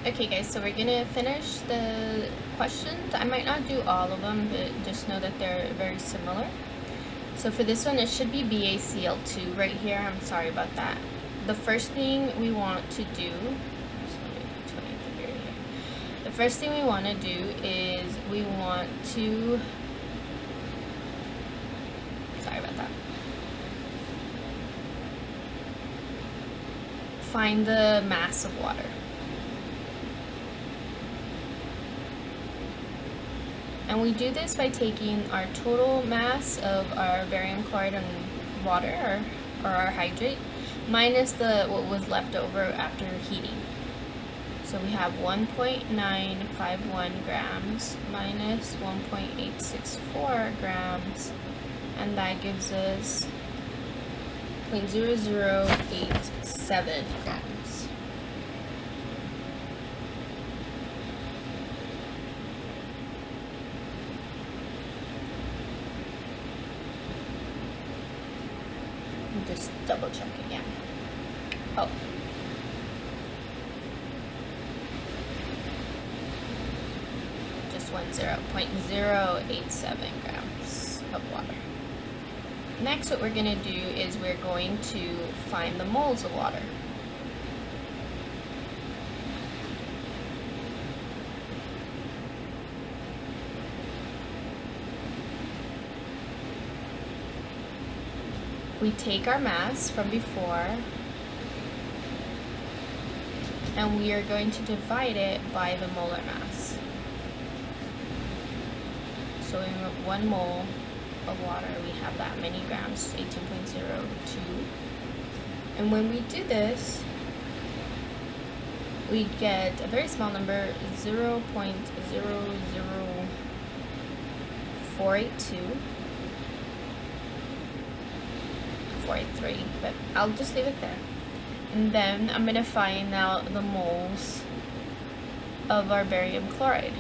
Okay guys, so we're gonna finish the questions. I might not do all of them, but just know that they're very similar. So for this one, it should be BaCl2 right here. I'm sorry about that. The first thing we want to do, the first thing we want to do is we want to, sorry about that, find the mass of water. And we do this by taking our total mass of our barium chloride and water, or our hydrate, minus what was left over after heating. So we have 1.951 grams minus 1.864 grams, and that gives us 0.0087 grams. Just double check again. Oh. Just 0.087 grams of water. Next, what we're going to do is we're going to find the moles of water. We take our mass from before and we are going to divide it by the molar mass. So in 1 mole of water we have that many grams, 18.02. And when we do this, we get a very small number, 0.00482. 483, but I'll just leave it there. And then I'm going to find out the moles of our barium chloride.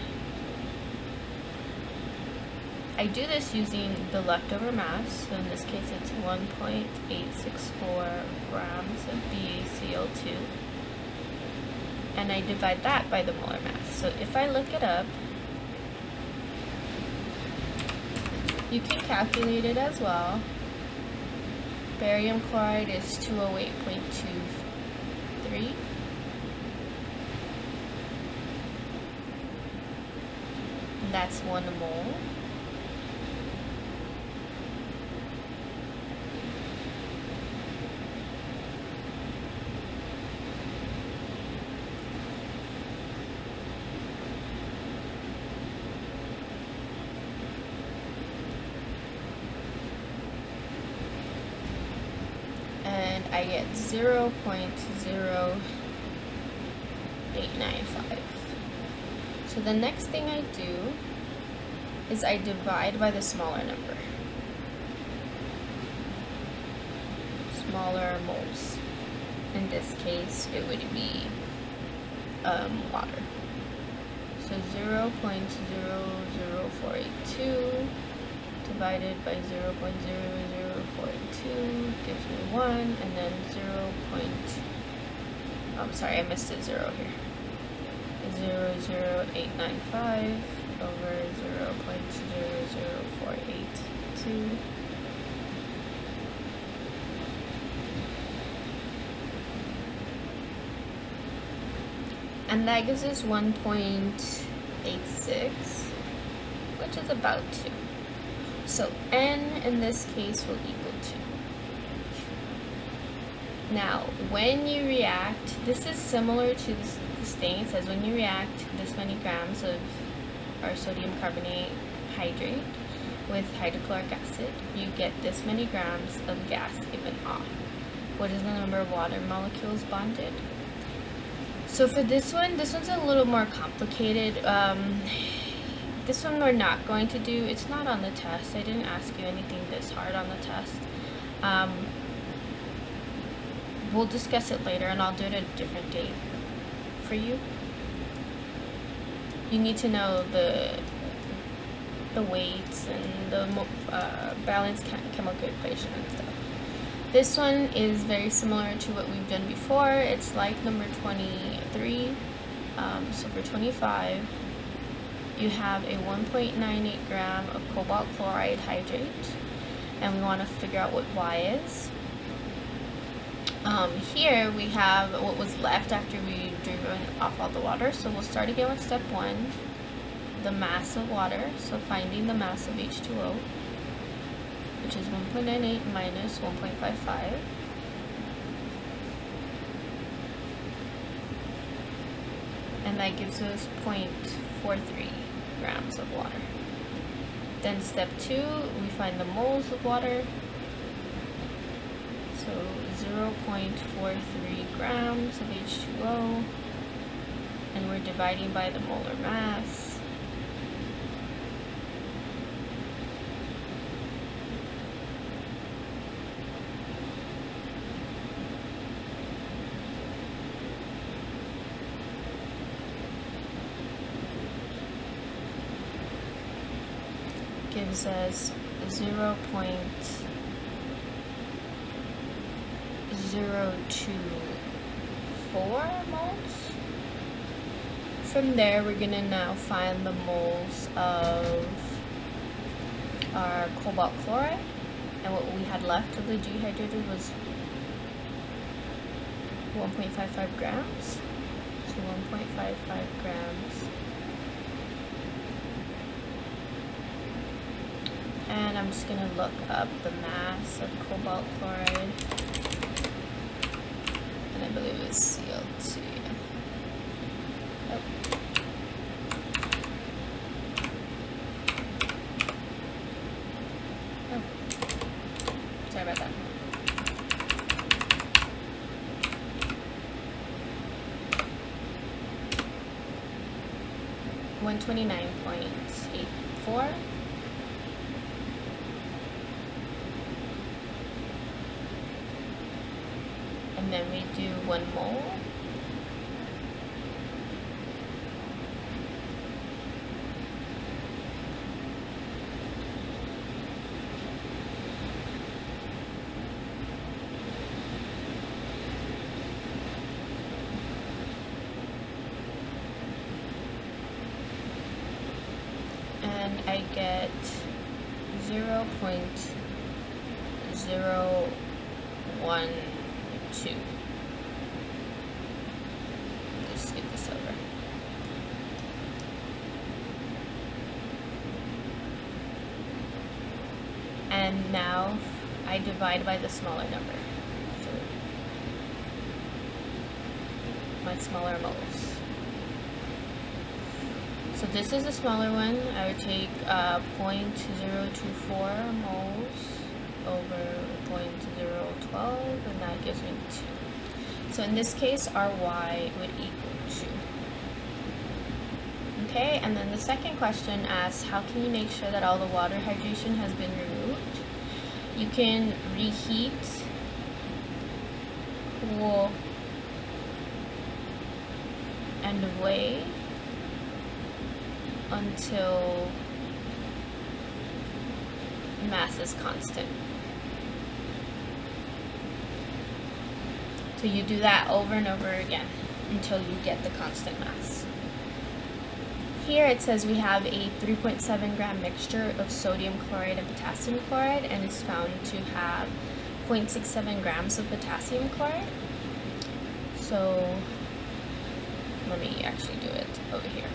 I do this using the leftover mass, so in this case it's 1.864 grams of BaCl2, and I divide that by the molar mass. So if I look it up, you can calculate it as well. Barium chloride is 208.23. That's 1 mole. And I get 0.0895. So the next thing I do is I divide by the smaller number. Smaller moles. In this case, it would be water. So 0.00482 divided by 0.00482 gives me 1, and then I'm sorry, I missed a 0 here. 0.0895 over 0.00482. And that gives us 1.86, which is about 2. So N in this case will equal 2. Now, when you react, this is similar to this thing. It says when you react this many grams of our sodium carbonate hydrate with hydrochloric acid, you get this many grams of gas given off. What is the number of water molecules bonded? So for this one's a little more complicated. This one we're not going to do. It's not on the test. I didn't ask you anything this hard on the test. We'll discuss it later, and I'll do it at a different date for you. You need to know the weights and the balanced chemical equation and stuff. This one is very similar to what we've done before. It's like number 23. So for 25, you have a 1.98 gram of cobalt chloride hydrate, and we want to figure out what Y is. Here we have what was left after we driven off all the water. So we'll start again with step 1, the mass of water. So finding the mass of H2O, which is 1.98 minus 1.55. And that gives us 0.43 grams of water. Then step 2, we find the moles of water. So 0.43 grams of H2O, and we're dividing by the molar mass. Gives us 0.024 moles. From there, we're gonna now find the moles of our cobalt chloride, and what we had left of the dehydrated was 1.55 grams. So 1.55 grams. And I'm just gonna look up the mass of cobalt chloride, and I believe it's Cl2. Oh. Oh. Sorry about that. $129.84. And then we do 1 mole. And I get 0.012. Just skip this over. And now I divide by the smaller number. So my smaller moles. So this is the smaller one. I would take 0.024 moles over 0.012, and that gives me 2. So in this case, our Y would equal 2. Okay, and then the second question asks, how can you make sure that all the water hydration has been removed? You can reheat, cool, and weigh until mass is constant. So you do that over and over again until you get the constant mass. Here it says we have a 3.7 gram mixture of sodium chloride and potassium chloride, and it's found to have 0.67 grams of potassium chloride. So let me actually do it over here.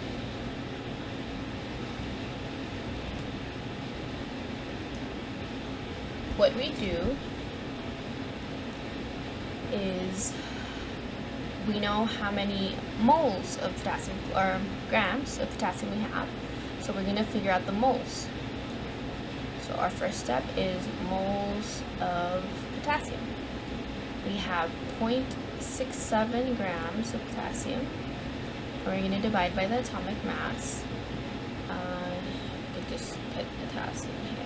What we do is we know how many moles of potassium or grams of potassium we have, so we're going to figure out the moles. So our first step is moles of potassium. We have 0.67 grams of potassium. We're going to divide by the atomic mass. You can just put potassium here.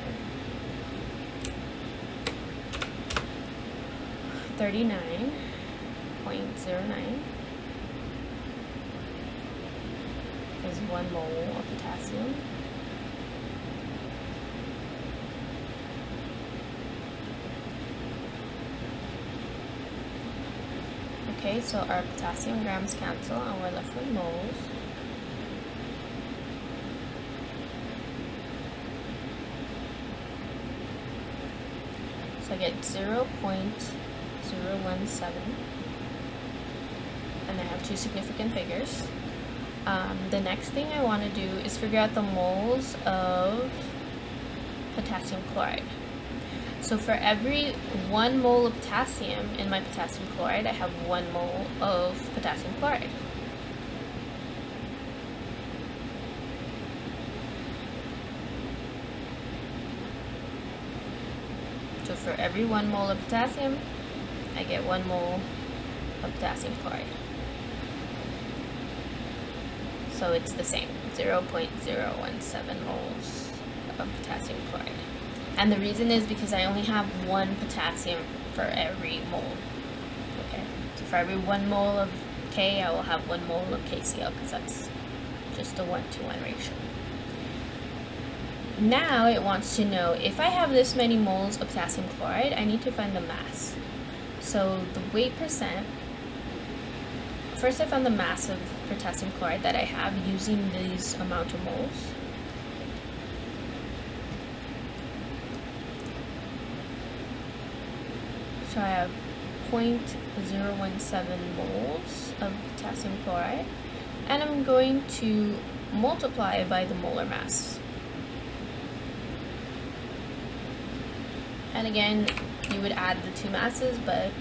39.09 is 1 mole of potassium. Okay, so our potassium grams cancel and we're left with moles. So I get 0.017, and I have two significant figures. The next thing I want to do is figure out the moles of potassium chloride. So for every 1 mole of potassium in my potassium chloride, I have 1 mole of potassium chloride. So for every 1 mole of potassium, I get 1 mole of potassium chloride. So it's the same, 0.017 moles of potassium chloride. And the reason is because I only have 1 potassium for every mole. Okay, so for every 1 mole of K, I will have 1 mole of KCl, because that's just a 1-to-1 ratio. Now it wants to know, if I have this many moles of potassium chloride, I need to find the mass. So the weight percent, first I found the mass of potassium chloride that I have using these amount of moles. So I have 0.017 moles of potassium chloride, and I'm going to multiply by the molar mass. And again, you would add the two masses, but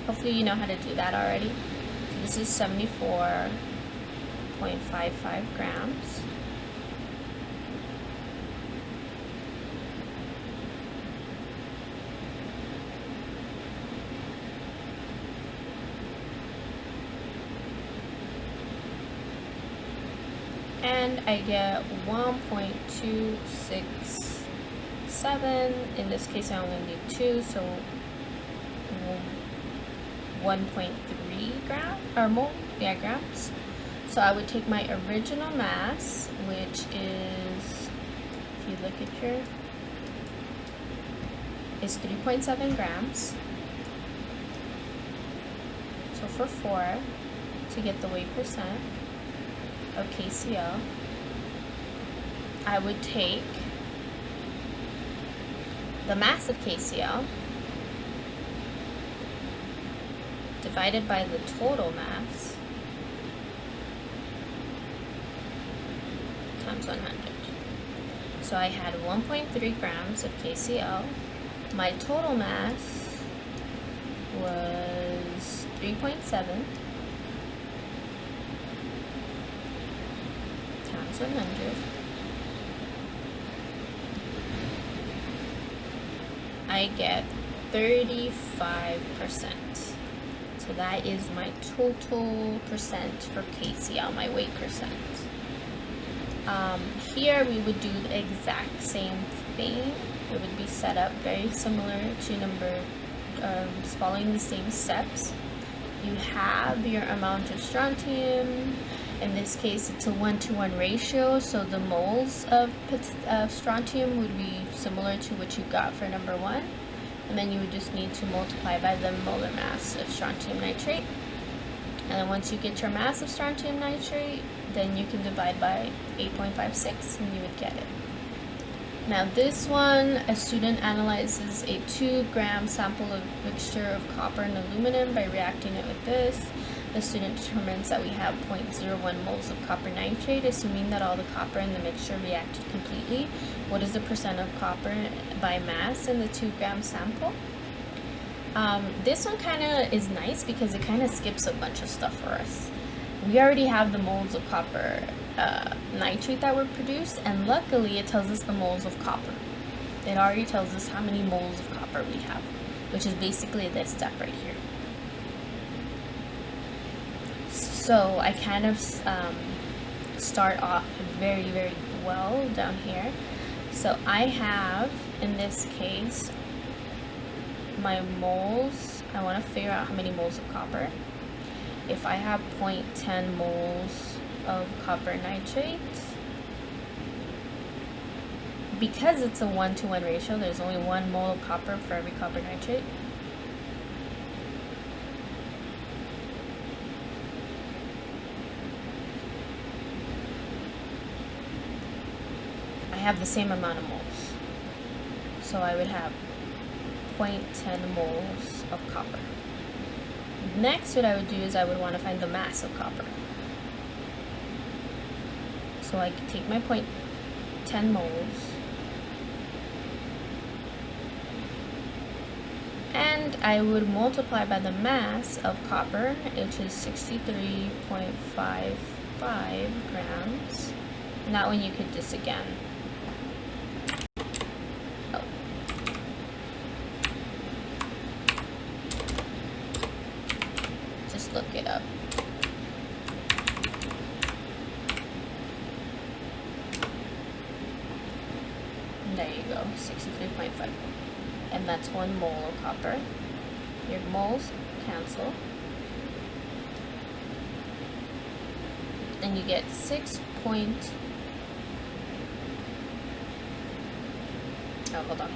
hopefully you know how to do that already. So this is 74.55 grams. And I get 1.267. In this case, I only need 2, so 1.3 grams. So I would take my original mass, which is, if you look at here, is 3.7 grams. So for 4, to get the weight percent of KCl, I would take the mass of KCl divided by the total mass times 100. So I had 1.3 grams of KCl. My total mass was 3.7 times 100. I get 35%. So that is my total percent for KCl, my weight percent. Here we would do the exact same thing. It would be set up very similar to following the same steps. You have your amount of strontium. In this case, it's a 1-to-1 ratio, so the moles of strontium would be similar to what you got for number 1. And then you would just need to multiply by the molar mass of strontium nitrate. And then once you get your mass of strontium nitrate, then you can divide by 8.56 and you would get it. Now this one, a student analyzes a 2-gram sample of mixture of copper and aluminum by reacting it with this. The student determines that we have 0.01 moles of copper nitrate, assuming that all the copper in the mixture reacted completely. What is the percent of copper by mass in the 2-gram sample? This one kind of is nice because it kind of skips a bunch of stuff for us. We already have the moles of copper nitrate that were produced, and luckily it tells us the moles of copper. It already tells us how many moles of copper we have, which is basically this step right here. So I kind of start off very, very well down here. So I have, in this case, my moles. I want to figure out how many moles of copper. If I have 0.10 moles of copper nitrate, because it's a 1-to-1 ratio, there's only 1 mole of copper for every copper nitrate. have the same amount of moles. So I would have 0.10 moles of copper. Next, what I would do is I would want to find the mass of copper. So I could take my 0.10 moles and I would multiply by the mass of copper, which is 63.55 grams. And that one you could just again. Oh. Just look it up. And there you go, 63.5. And that's 1 mole of copper. Your moles cancel. And you get 6. Oh, hold on.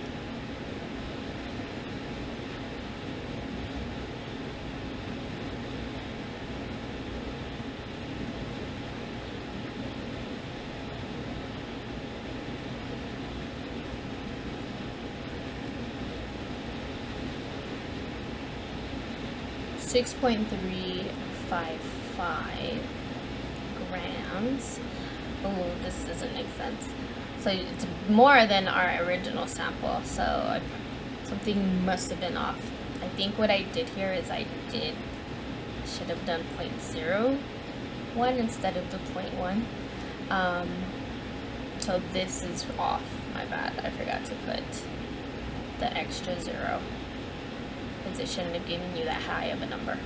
.355 grams. Oh, this doesn't make sense. So it's more than our original sample, so something must have been off. I think what I did here is should have done 0.01 instead of the 0.1. So this is off, my bad. I forgot to put the extra 0, because it shouldn't have given you that high of a number.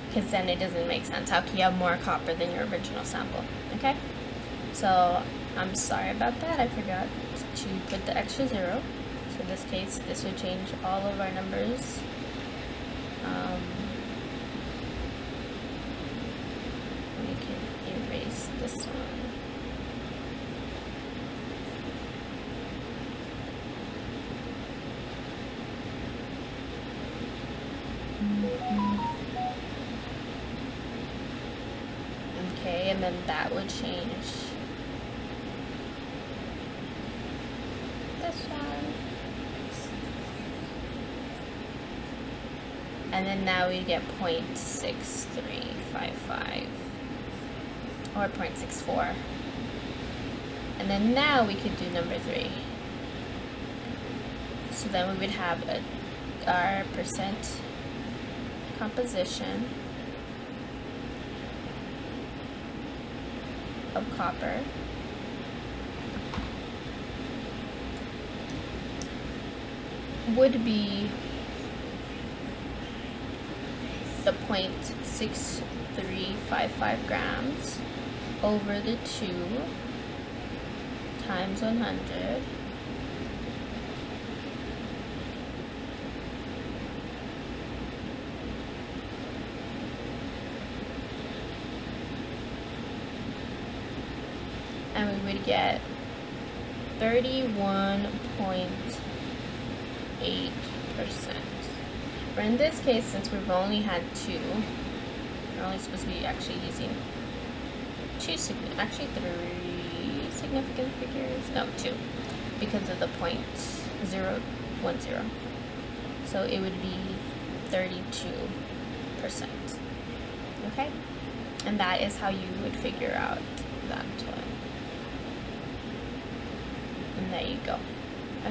Because then it doesn't make sense. How can you have more copper than your original sample? Okay? So I'm sorry about that. I forgot to put the extra 0. So in this case, this would change all of our numbers. We can erase this one. Okay, and then that would change this one. And then now we get 0.6355 or 0.64. And then now we could do number 3. So then we would have our percent composition of copper would be the 0.6355 grams over the 2 times 100 and we would get 31.8%. But in this case, since we've only had 2, we're only supposed to be actually using 3 significant figures. No, 2, because of the 0.010. So it would be 32%. Okay? And that is how you would figure out that one. And there you go.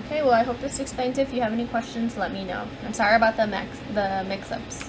Okay, well, I hope this explains it. If you have any questions, let me know. I'm sorry about the mix-ups.